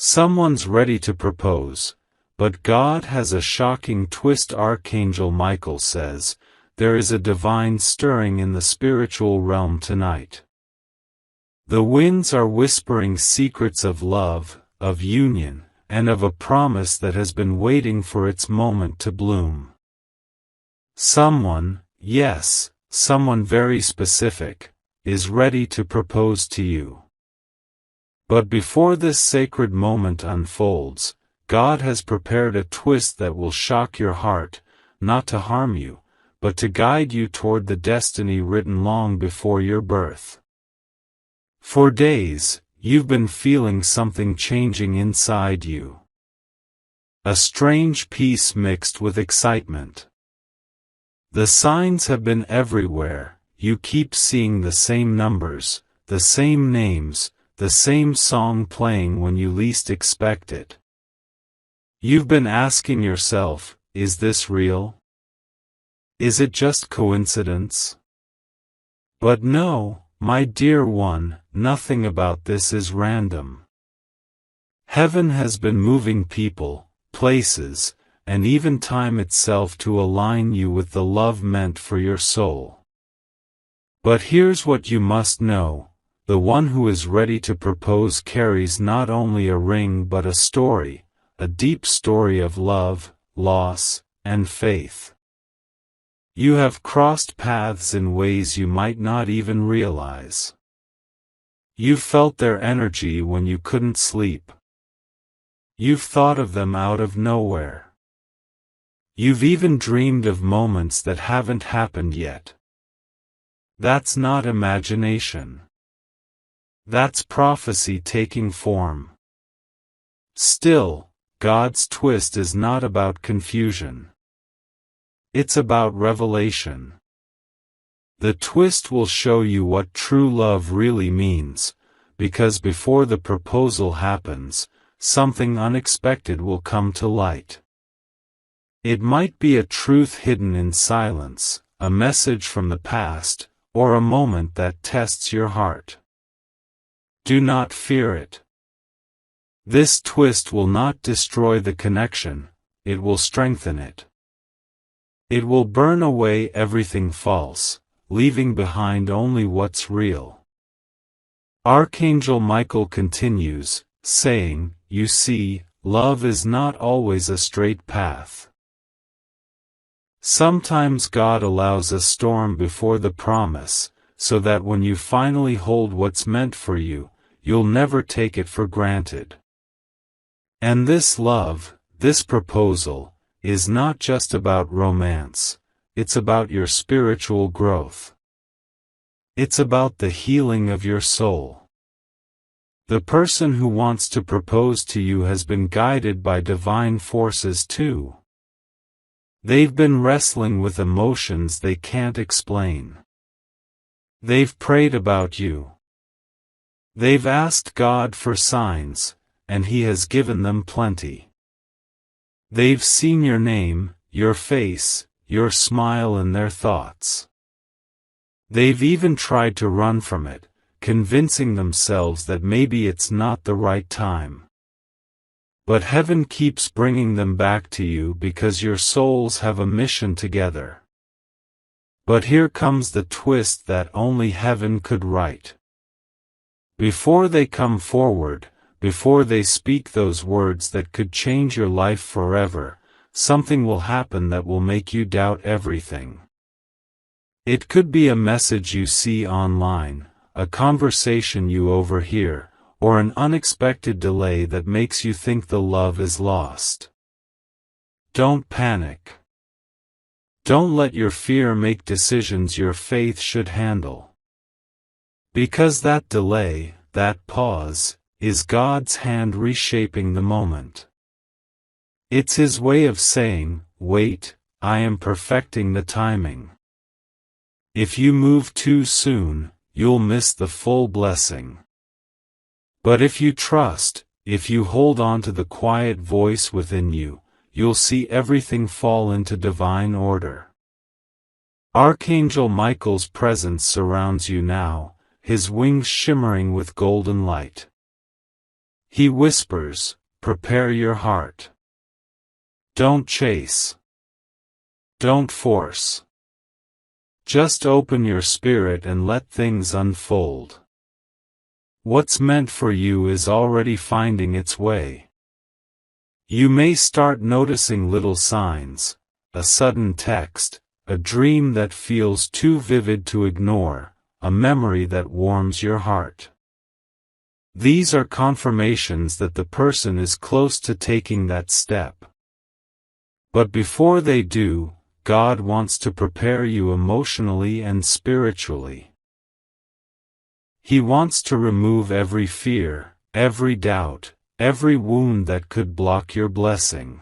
Someone's ready to propose, but God has a shocking twist. Archangel Michael says, there is a divine stirring in the spiritual realm tonight. The winds are whispering secrets of love, of union, and of a promise that has been waiting for its moment to bloom. Someone, yes, someone very specific, is ready to propose to you. But before this sacred moment unfolds, God has prepared a twist that will shock your heart, not to harm you, but to guide you toward the destiny written long before your birth. For days, you've been feeling something changing inside you. A strange peace mixed with excitement. The signs have been everywhere. You keep seeing the same numbers, the same names, the same song playing when you least expect it. You've been asking yourself, is this real? Is it just coincidence? But no, my dear one, nothing about this is random. Heaven has been moving people, places, and even time itself to align you with the love meant for your soul. But here's what you must know, the one who is ready to propose carries not only a ring but a story, a deep story of love, loss, and faith. You have crossed paths in ways you might not even realize. You felt their energy when you couldn't sleep. You've thought of them out of nowhere. You've even dreamed of moments that haven't happened yet. That's not imagination. That's prophecy taking form. Still, God's twist is not about confusion. It's about revelation. The twist will show you what true love really means, because before the proposal happens, something unexpected will come to light. It might be a truth hidden in silence, a message from the past, or a moment that tests your heart. Do not fear it. This twist will not destroy the connection, it will strengthen it. It will burn away everything false, leaving behind only what's real. Archangel Michael continues, saying, you see, love is not always a straight path. Sometimes God allows a storm before the promise, so that when you finally hold what's meant for you, you'll never take it for granted. And this love, this proposal, is not just about romance, it's about your spiritual growth. It's about the healing of your soul. The person who wants to propose to you has been guided by divine forces too. They've been wrestling with emotions they can't explain. They've prayed about you. They've asked God for signs, and He has given them plenty. They've seen your name, your face, your smile in their thoughts. They've even tried to run from it, convincing themselves that maybe it's not the right time. But heaven keeps bringing them back to you because your souls have a mission together. But here comes the twist that only heaven could write. Before they come forward, before they speak those words that could change your life forever, something will happen that will make you doubt everything. It could be a message you see online, a conversation you overhear, or an unexpected delay that makes you think the love is lost. Don't panic. Don't let your fear make decisions your faith should handle. Because that delay, that pause, is God's hand reshaping the moment. It's His way of saying, wait, I am perfecting the timing. If you move too soon, you'll miss the full blessing. But if you trust, if you hold on to the quiet voice within you, you'll see everything fall into divine order. Archangel Michael's presence surrounds you now, his wings shimmering with golden light. He whispers, "Prepare your heart." Don't chase. Don't force. Just open your spirit and let things unfold. What's meant for you is already finding its way. You may start noticing little signs, a sudden text, a dream that feels too vivid to ignore, a memory that warms your heart. These are confirmations that the person is close to taking that step. But before they do, God wants to prepare you emotionally and spiritually. He wants to remove every fear, every doubt, every wound that could block your blessing.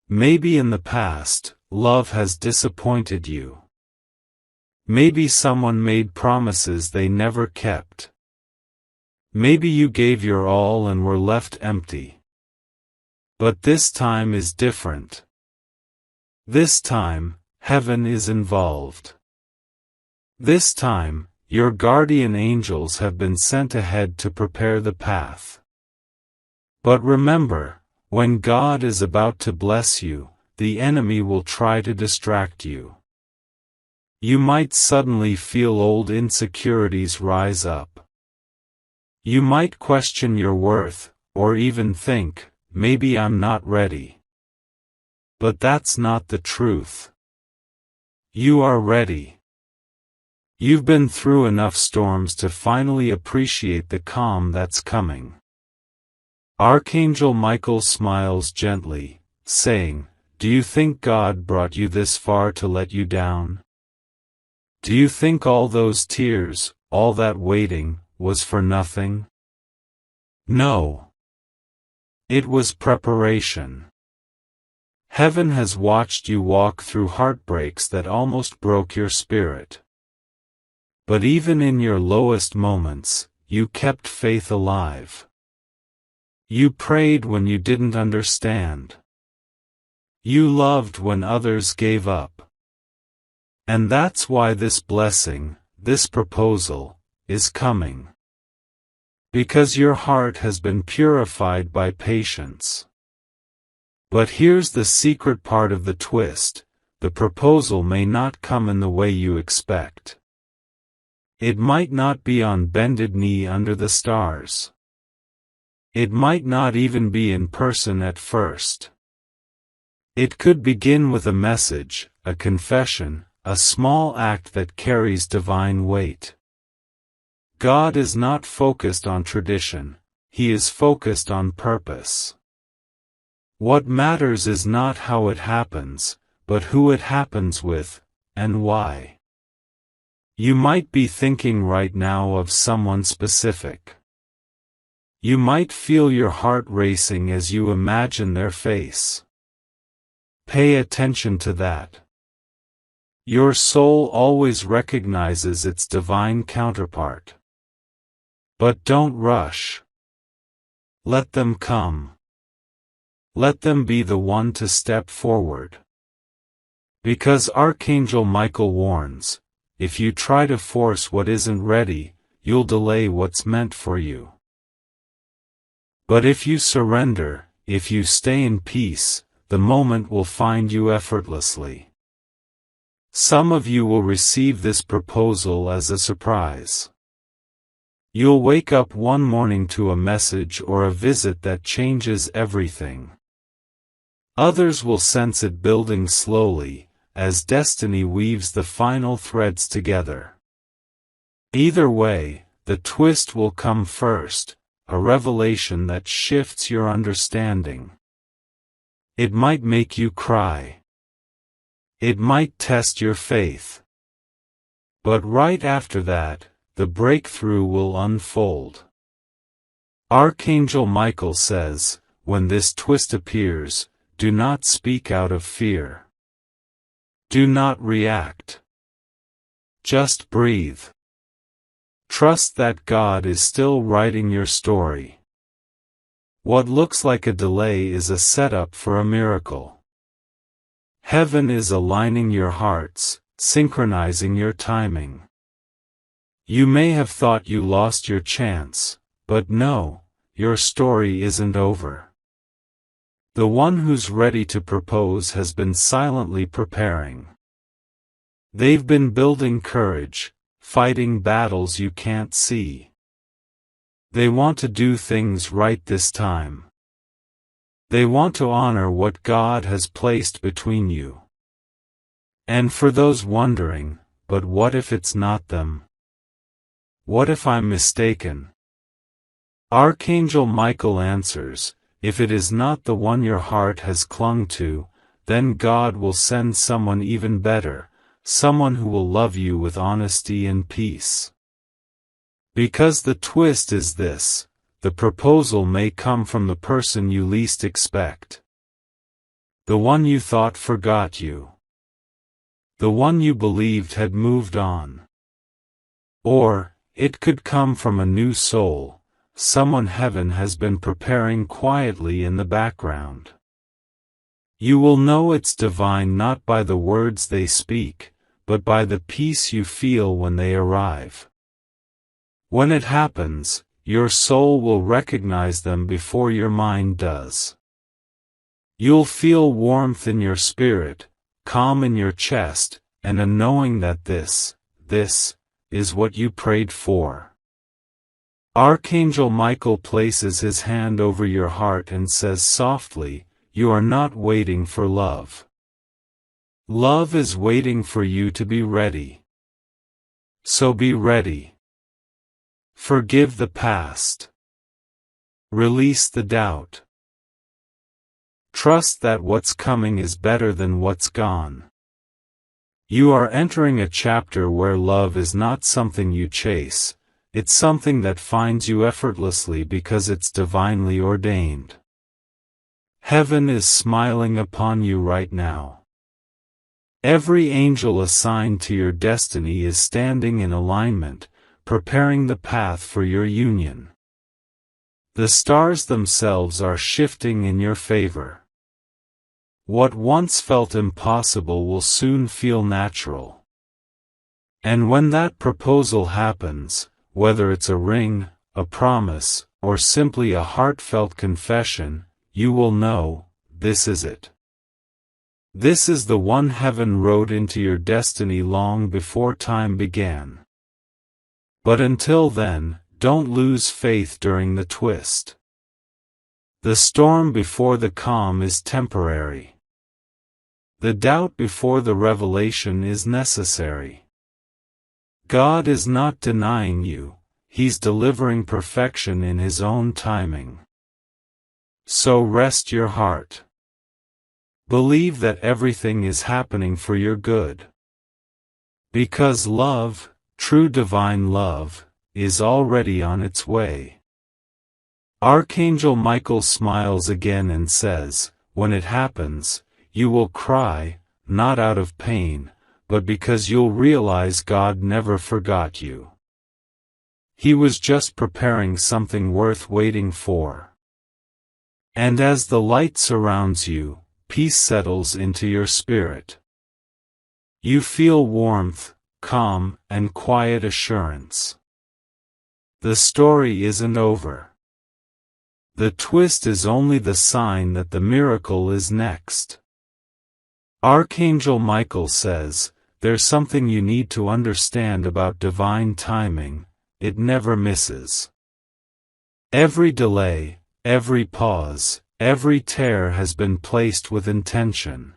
Maybe in the past, love has disappointed you. Maybe someone made promises they never kept. Maybe you gave your all and were left empty. But this time is different. This time, heaven is involved. This time, your guardian angels have been sent ahead to prepare the path. But remember, when God is about to bless you, the enemy will try to distract you. You might suddenly feel old insecurities rise up. You might question your worth, or even think, maybe I'm not ready. But that's not the truth. You are ready. You've been through enough storms to finally appreciate the calm that's coming. Archangel Michael smiles gently, saying, "Do you think God brought you this far to let you down? Do you think all those tears, all that waiting, was for nothing? No. It was preparation. Heaven has watched you walk through heartbreaks that almost broke your spirit. But even in your lowest moments, you kept faith alive. You prayed when you didn't understand. You loved when others gave up. And that's why this blessing, this proposal, is coming. Because your heart has been purified by patience. But here's the secret part of the twist: the proposal may not come in the way you expect. It might not be on bended knee under the stars. It might not even be in person at first. It could begin with a message, a confession, a small act that carries divine weight. God is not focused on tradition, He is focused on purpose. What matters is not how it happens, but who it happens with, and why. You might be thinking right now of someone specific. You might feel your heart racing as you imagine their face. Pay attention to that. Your soul always recognizes its divine counterpart. But don't rush. Let them come. Let them be the one to step forward. Because Archangel Michael warns, if you try to force what isn't ready, you'll delay what's meant for you. But if you surrender, if you stay in peace, the moment will find you effortlessly. Some of you will receive this proposal as a surprise. You'll wake up one morning to a message or a visit that changes everything. Others will sense it building slowly, as destiny weaves the final threads together. Either way, the twist will come first. A revelation that shifts your understanding. It might make you cry. It might test your faith. But right after that, the breakthrough will unfold. Archangel Michael says, when this twist appears, do not speak out of fear. Do not react. Just breathe. Trust that God is still writing your story. What looks like a delay is a setup for a miracle. Heaven is aligning your hearts, synchronizing your timing. You may have thought you lost your chance, but no, your story isn't over. The one who's ready to propose has been silently preparing. They've been building courage, fighting battles you can't see. They want to do things right this time. They want to honor what God has placed between you. And for those wondering, but what if it's not them? What if I'm mistaken? Archangel Michael answers, if it is not the one your heart has clung to, then God will send someone even better, someone who will love you with honesty and peace. Because the twist is this, the proposal may come from the person you least expect. The one you thought forgot you. The one you believed had moved on. Or, it could come from a new soul, someone heaven has been preparing quietly in the background. You will know it's divine not by the words they speak, but by the peace you feel when they arrive. When it happens, your soul will recognize them before your mind does. You'll feel warmth in your spirit, calm in your chest, and a knowing that this is what you prayed for. Archangel Michael places his hand over your heart and says softly, you are not waiting for love. Love is waiting for you to be ready. So be ready. Forgive the past. Release the doubt. Trust that what's coming is better than what's gone. You are entering a chapter where love is not something you chase, it's something that finds you effortlessly because it's divinely ordained. Heaven is smiling upon you right now. Every angel assigned to your destiny is standing in alignment, preparing the path for your union. The stars themselves are shifting in your favor. What once felt impossible will soon feel natural. And when that proposal happens, whether it's a ring, a promise, or simply a heartfelt confession, you will know, this is it. This is the one heaven wrote into your destiny long before time began. But until then, don't lose faith during the twist. The storm before the calm is temporary. The doubt before the revelation is necessary. God is not denying you, He's delivering perfection in His own timing. So rest your heart. Believe that everything is happening for your good. Because love, true divine love, is already on its way. Archangel Michael smiles again and says, when it happens, you will cry, not out of pain, but because you'll realize God never forgot you. He was just preparing something worth waiting for. And as the light surrounds you, peace settles into your spirit. You feel warmth, calm, and quiet assurance. The story isn't over. The twist is only the sign that the miracle is next. Archangel Michael says, there's something you need to understand about divine timing, it never misses. Every delay, every pause, every tear has been placed with intention.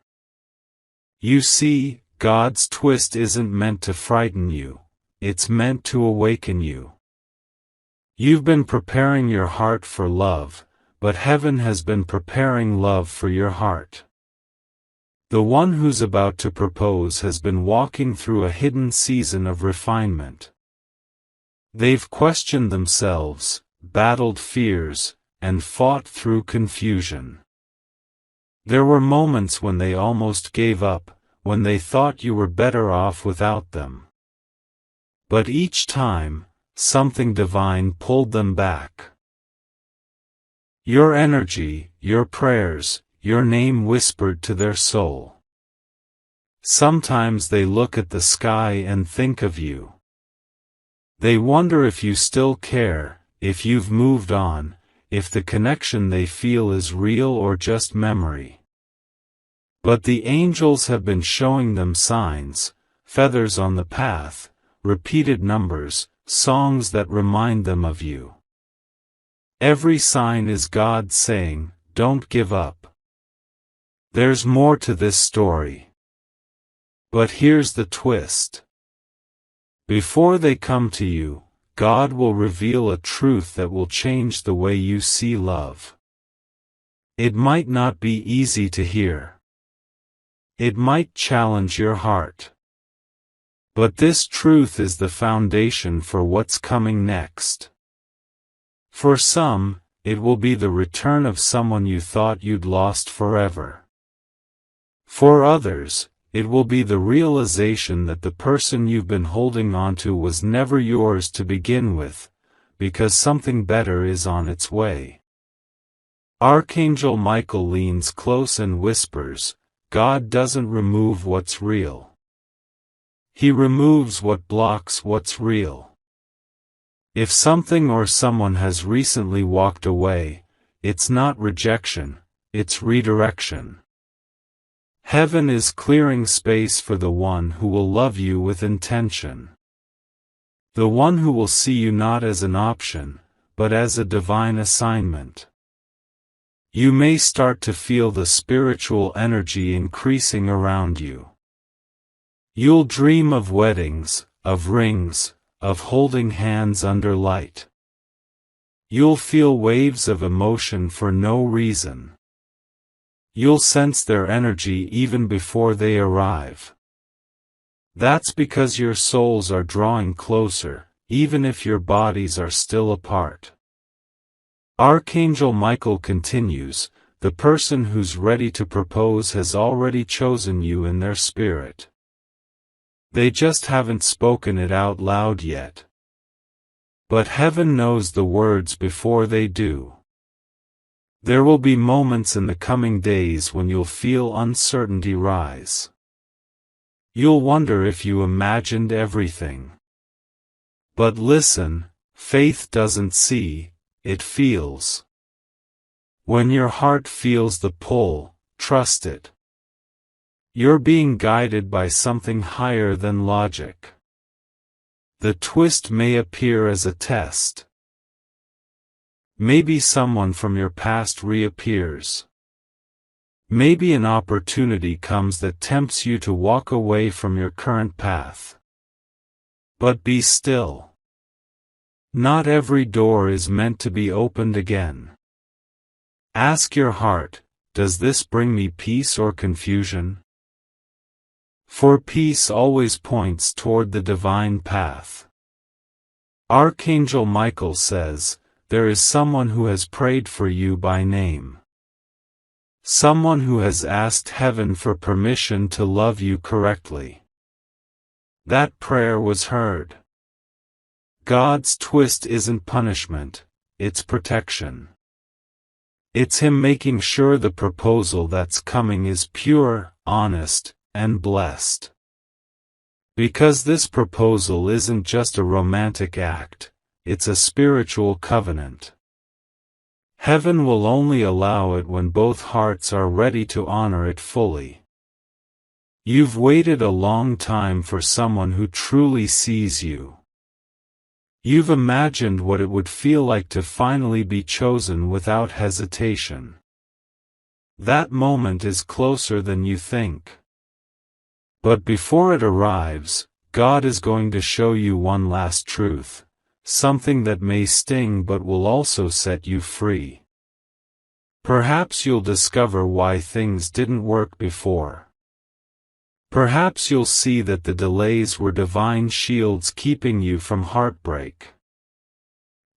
You see, God's twist isn't meant to frighten you, it's meant to awaken you. You've been preparing your heart for love, but heaven has been preparing love for your heart. The one who's about to propose has been walking through a hidden season of refinement. They've questioned themselves, battled fears, and fought through confusion. There were moments when they almost gave up, when they thought you were better off without them. But each time, something divine pulled them back. Your energy, your prayers, your name whispered to their soul. Sometimes they look at the sky and think of you. They wonder if you still care, if you've moved on, if the connection they feel is real or just memory. But the angels have been showing them signs, feathers on the path, repeated numbers, songs that remind them of you. Every sign is God saying, "Don't give up." There's more to this story. But here's the twist. Before they come to you, God will reveal a truth that will change the way you see love. It might not be easy to hear. It might challenge your heart. But this truth is the foundation for what's coming next. For some, it will be the return of someone you thought you'd lost forever. For others, it will be the realization that the person you've been holding onto was never yours to begin with, because something better is on its way. Archangel Michael leans close and whispers, "God doesn't remove what's real. He removes what blocks what's real." If something or someone has recently walked away, it's not rejection, it's redirection. Heaven is clearing space for the one who will love you with intention. The one who will see you not as an option, but as a divine assignment. You may start to feel the spiritual energy increasing around you. You'll dream of weddings, of rings, of holding hands under light. You'll feel waves of emotion for no reason. You'll sense their energy even before they arrive. That's because your souls are drawing closer, even if your bodies are still apart. Archangel Michael continues, "The person who's ready to propose has already chosen you in their spirit. They just haven't spoken it out loud yet. But heaven knows the words before they do." There will be moments in the coming days when you'll feel uncertainty rise. You'll wonder if you imagined everything. But listen, faith doesn't see, it feels. When your heart feels the pull, trust it. You're being guided by something higher than logic. The twist may appear as a test. Maybe someone from your past reappears. Maybe an opportunity comes that tempts you to walk away from your current path. But be still. Not every door is meant to be opened again. Ask your heart, does this bring me peace or confusion? For peace always points toward the divine path. Archangel Michael says, there is someone who has prayed for you by name. Someone who has asked heaven for permission to love you correctly. That prayer was heard. God's twist isn't punishment, it's protection. It's Him making sure the proposal that's coming is pure, honest, and blessed. Because this proposal isn't just a romantic act, it's a spiritual covenant. Heaven will only allow it when both hearts are ready to honor it fully. You've waited a long time for someone who truly sees you. You've imagined what it would feel like to finally be chosen without hesitation. That moment is closer than you think. But before it arrives, God is going to show you one last truth. Something that may sting but will also set you free. Perhaps you'll discover why things didn't work before. Perhaps you'll see that the delays were divine shields keeping you from heartbreak.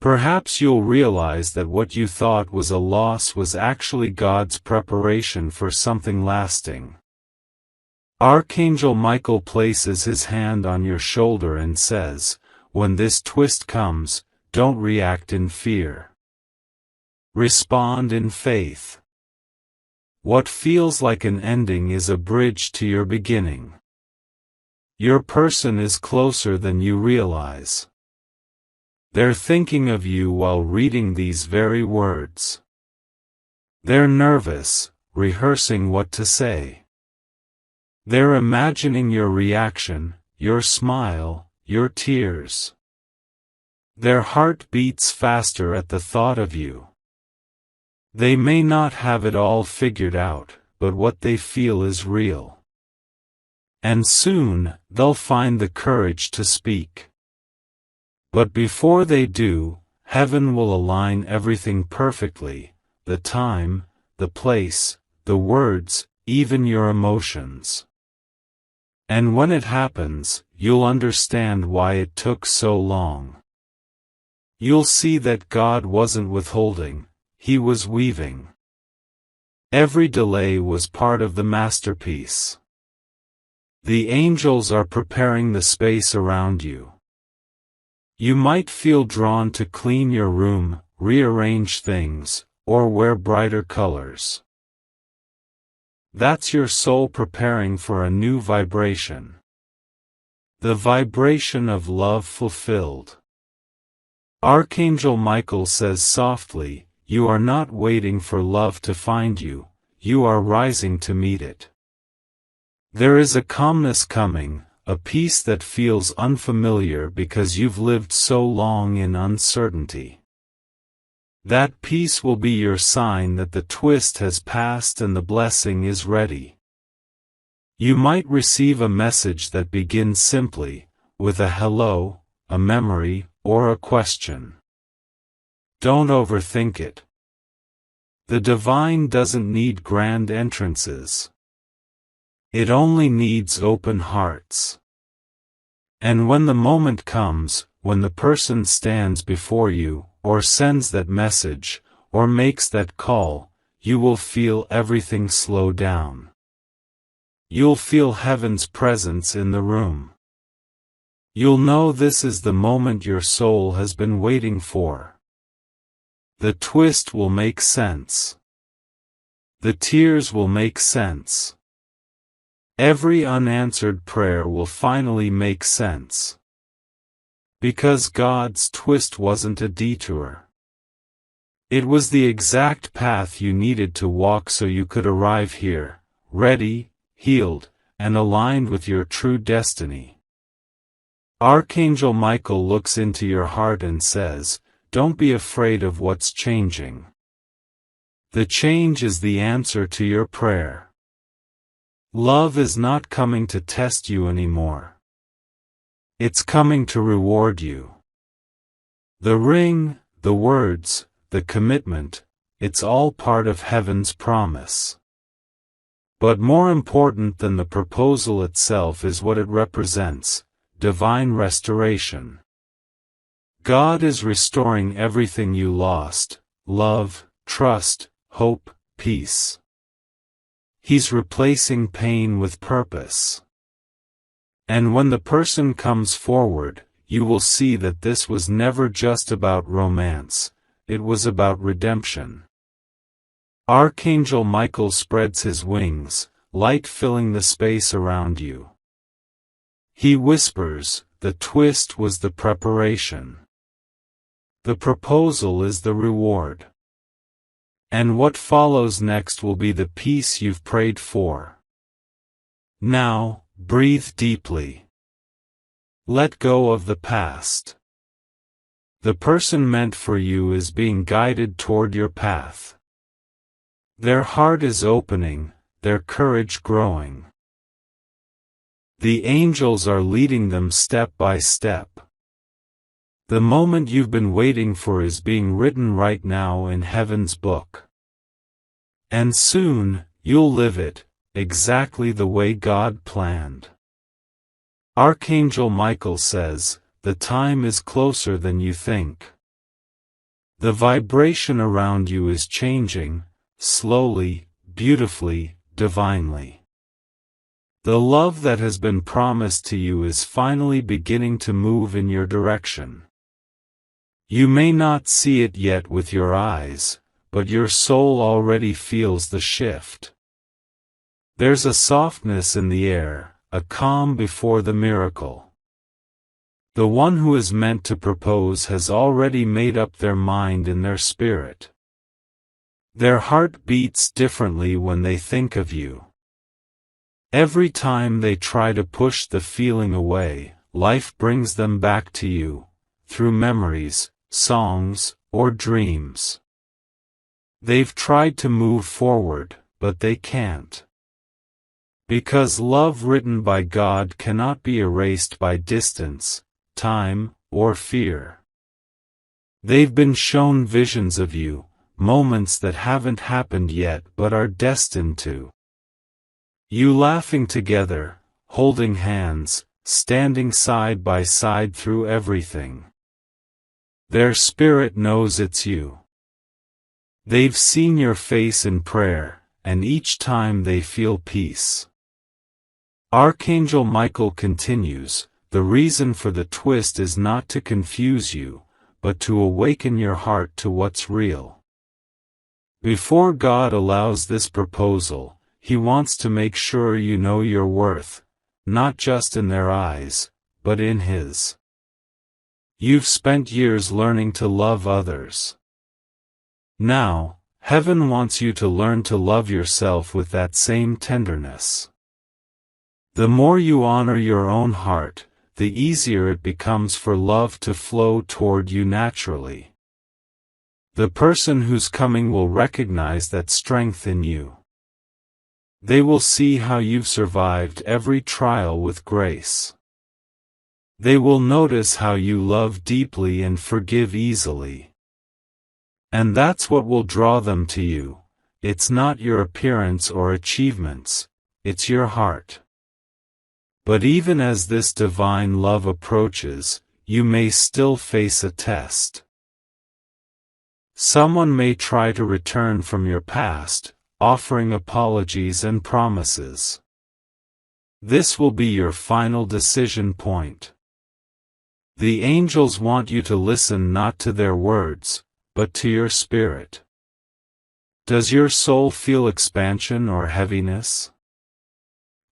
Perhaps you'll realize that what you thought was a loss was actually God's preparation for something lasting. Archangel Michael places his hand on your shoulder and says, when this twist comes, don't react in fear. Respond in faith. What feels like an ending is a bridge to your beginning. Your person is closer than you realize. They're thinking of you while reading these very words. They're nervous, rehearsing what to say. They're imagining your reaction, your smile, your tears. Their heart beats faster at the thought of you. They may not have it all figured out, but what they feel is real. And soon, they'll find the courage to speak. But before they do, heaven will align everything perfectly, the time, the place, the words, even your emotions. And when it happens, you'll understand why it took so long. You'll see that God wasn't withholding, He was weaving. Every delay was part of the masterpiece. The angels are preparing the space around you. You might feel drawn to clean your room, rearrange things, or wear brighter colors. That's your soul preparing for a new vibration. The vibration of love fulfilled. Archangel Michael says softly, "You are not waiting for love to find you, you are rising to meet it." There is a calmness coming, a peace that feels unfamiliar because you've lived so long in uncertainty. That peace will be your sign that the twist has passed and the blessing is ready. You might receive a message that begins simply, with a hello, a memory, or a question. Don't overthink it. The divine doesn't need grand entrances. It only needs open hearts. And when the moment comes, when the person stands before you, or sends that message, or makes that call, you will feel everything slow down. You'll feel heaven's presence in the room. You'll know this is the moment your soul has been waiting for. The twist will make sense. The tears will make sense. Every unanswered prayer will finally make sense. Because God's twist wasn't a detour. It was the exact path you needed to walk so you could arrive here, ready, healed, and aligned with your true destiny. Archangel Michael looks into your heart and says, "Don't be afraid of what's changing. The change is the answer to your prayer. Love is not coming to test you anymore. It's coming to reward you." The ring, the words, the commitment, it's all part of heaven's promise. But more important than the proposal itself is what it represents: divine restoration. God is restoring everything you lost: love, trust, hope, peace. He's replacing pain with purpose. And when the person comes forward, you will see that this was never just about romance, it was about redemption. Archangel Michael spreads his wings, light filling the space around you. He whispers, "The twist was the preparation. The proposal is the reward. And what follows next will be the peace you've prayed for." Now, breathe deeply. Let go of the past. The person meant for you is being guided toward your path. Their heart is opening, their courage growing. The angels are leading them step by step. The moment you've been waiting for is being written right now in heaven's book. And soon, you'll live it, exactly the way God planned. Archangel Michael says, "The time is closer than you think." The vibration around you is changing, slowly, beautifully, divinely. The love that has been promised to you is finally beginning to move in your direction. You may not see it yet with your eyes, but your soul already feels the shift. There's a softness in the air, a calm before the miracle. The one who is meant to propose has already made up their mind in their spirit. Their heart beats differently when they think of you. Every time they try to push the feeling away, life brings them back to you, through memories, songs, or dreams. They've tried to move forward, but they can't. Because love written by God cannot be erased by distance, time, or fear. They've been shown visions of you, moments that haven't happened yet but are destined to. You laughing together, holding hands, standing side by side through everything. Their spirit knows it's you. They've seen your face in prayer, and each time they feel peace. Archangel Michael continues, the reason for the twist is not to confuse you, but to awaken your heart to what's real. Before God allows this proposal, He wants to make sure you know your worth, not just in their eyes, but in His. You've spent years learning to love others. Now, heaven wants you to learn to love yourself with that same tenderness. The more you honor your own heart, the easier it becomes for love to flow toward you naturally. The person who's coming will recognize that strength in you. They will see how you've survived every trial with grace. They will notice how you love deeply and forgive easily. And that's what will draw them to you. It's not your appearance or achievements, it's your heart. But even as this divine love approaches, you may still face a test. Someone may try to return from your past, offering apologies and promises. This will be your final decision point. The angels want you to listen not to their words, but to your spirit. Does your soul feel expansion or heaviness?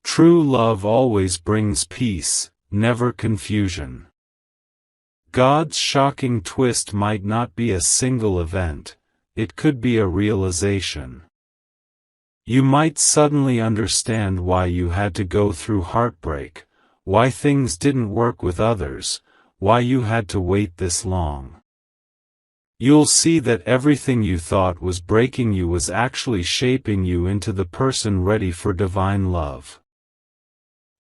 True love always brings peace, never confusion. God's shocking twist might not be a single event, it could be a realization. You might suddenly understand why you had to go through heartbreak, why things didn't work with others, why you had to wait this long. You'll see that everything you thought was breaking you was actually shaping you into the person ready for divine love.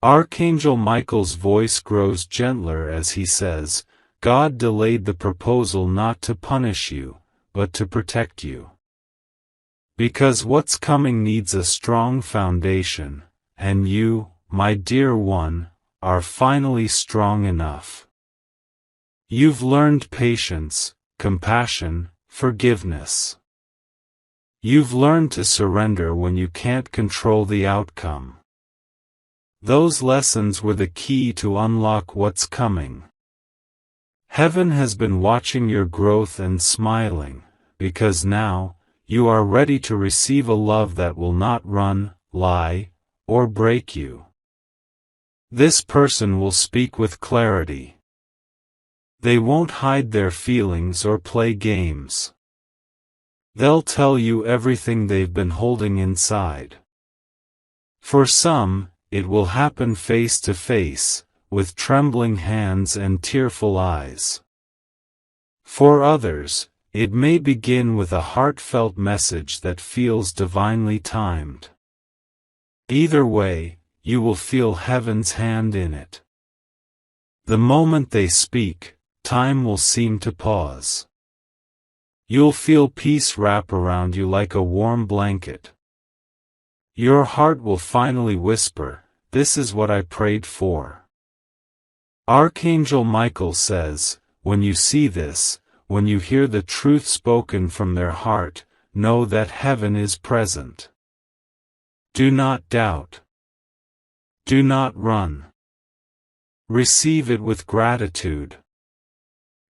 Archangel Michael's voice grows gentler as he says, God delayed the proposal not to punish you, but to protect you. Because what's coming needs a strong foundation, and you, my dear one, are finally strong enough. You've learned patience, compassion, forgiveness. You've learned to surrender when you can't control the outcome. Those lessons were the key to unlock what's coming. Heaven has been watching your growth and smiling, because now, you are ready to receive a love that will not run, lie, or break you. This person will speak with clarity. They won't hide their feelings or play games. They'll tell you everything they've been holding inside. For some, it will happen face to face, with trembling hands and tearful eyes. For others, it may begin with a heartfelt message that feels divinely timed. Either way, you will feel heaven's hand in it. The moment they speak, time will seem to pause. You'll feel peace wrap around you like a warm blanket. Your heart will finally whisper, "This is what I prayed for." Archangel Michael says, when you see this, when you hear the truth spoken from their heart, know that heaven is present. Do not doubt. Do not run. Receive it with gratitude.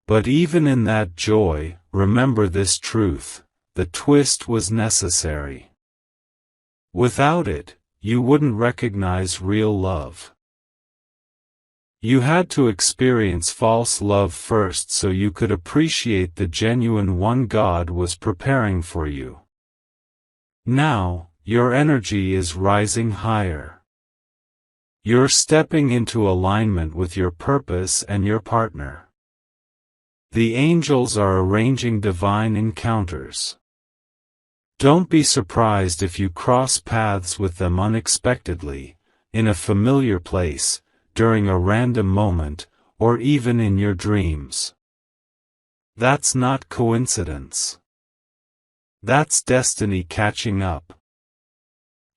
But even in that joy, remember this truth: the twist was necessary. Without it, you wouldn't recognize real love. You had to experience false love first so you could appreciate the genuine one God was preparing for you. Now, your energy is rising higher. You're stepping into alignment with your purpose and your partner. The angels are arranging divine encounters. Don't be surprised if you cross paths with them unexpectedly, in a familiar place, during a random moment, or even in your dreams. That's not coincidence. That's destiny catching up.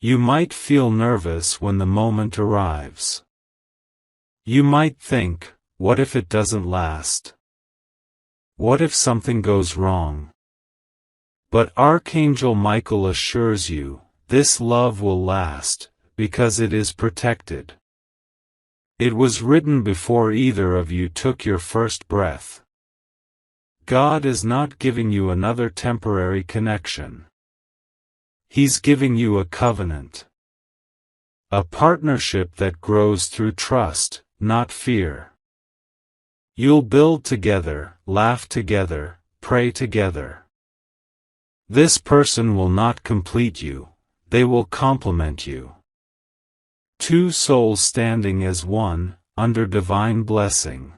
You might feel nervous when the moment arrives. You might think, what if it doesn't last? What if something goes wrong? But Archangel Michael assures you, this love will last, because it is protected. It was written before either of you took your first breath. God is not giving you another temporary connection. He's giving you a covenant. A partnership that grows through trust, not fear. You'll build together, laugh together, pray together. This person will not complete you, they will complement you. Two souls standing as one, under divine blessing.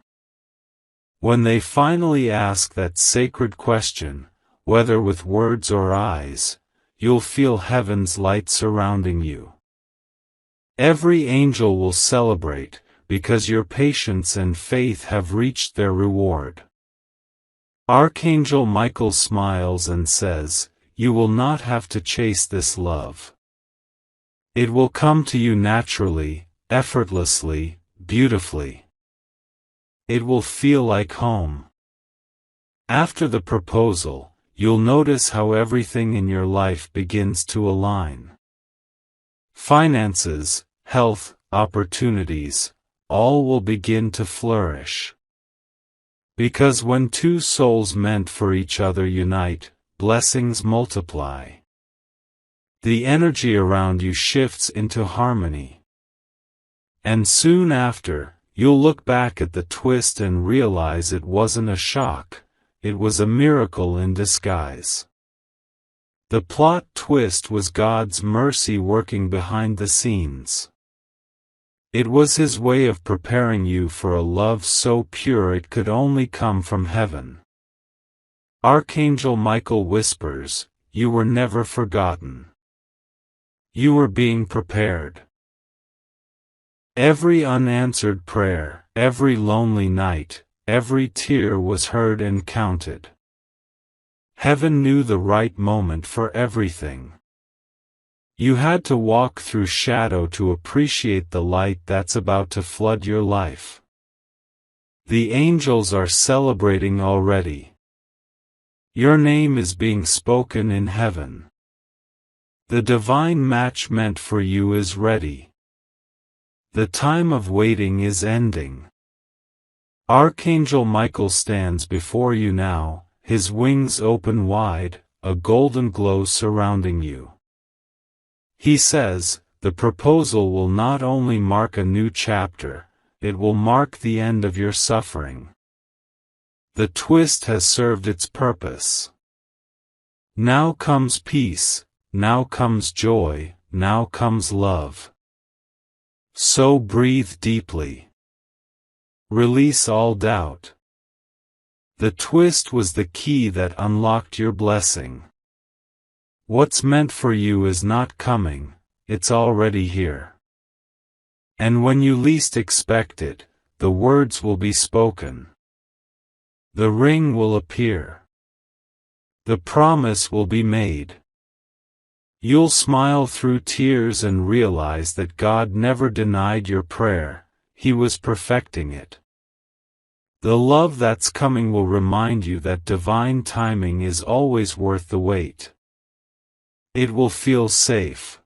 When they finally ask that sacred question, whether with words or eyes, you'll feel heaven's light surrounding you. Every angel will celebrate, because your patience and faith have reached their reward. Archangel Michael smiles and says, you will not have to chase this love. It will come to you naturally, effortlessly, beautifully. It will feel like home. After the proposal, you'll notice how everything in your life begins to align. Finances, health, opportunities, all will begin to flourish. Because when two souls meant for each other unite, blessings multiply. The energy around you shifts into harmony. And soon after, you'll look back at the twist and realize it wasn't a shock, it was a miracle in disguise. The plot twist was God's mercy working behind the scenes. It was His way of preparing you for a love so pure it could only come from heaven. Archangel Michael whispers, you were never forgotten. You were being prepared. Every unanswered prayer, every lonely night, every tear was heard and counted. Heaven knew the right moment for everything. You had to walk through shadow to appreciate the light that's about to flood your life. The angels are celebrating already. Your name is being spoken in heaven. The divine match meant for you is ready. The time of waiting is ending. Archangel Michael stands before you now, his wings open wide, a golden glow surrounding you. He says, the proposal will not only mark a new chapter, it will mark the end of your suffering. The twist has served its purpose. Now comes peace, now comes joy, now comes love. So breathe deeply. Release all doubt. The twist was the key that unlocked your blessing. What's meant for you is not coming, it's already here. And when you least expect it, the words will be spoken. The ring will appear. The promise will be made. You'll smile through tears and realize that God never denied your prayer, He was perfecting it. The love that's coming will remind you that divine timing is always worth the wait. It will feel safe.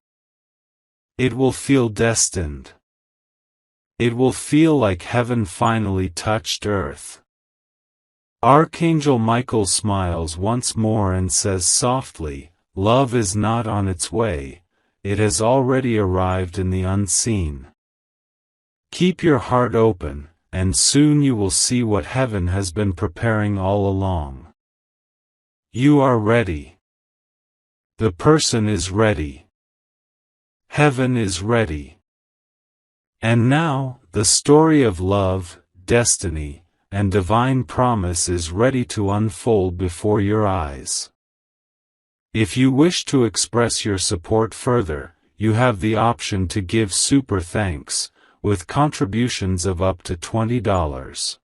It will feel destined. It will feel like heaven finally touched earth. Archangel Michael smiles once more and says softly, love is not on its way, it has already arrived in the unseen. Keep your heart open, and soon you will see what heaven has been preparing all along. You are ready. The person is ready. Heaven is ready. And now, the story of love, destiny, and divine promise is ready to unfold before your eyes. If you wish to express your support further, you have the option to give super thanks, with contributions of up to $20.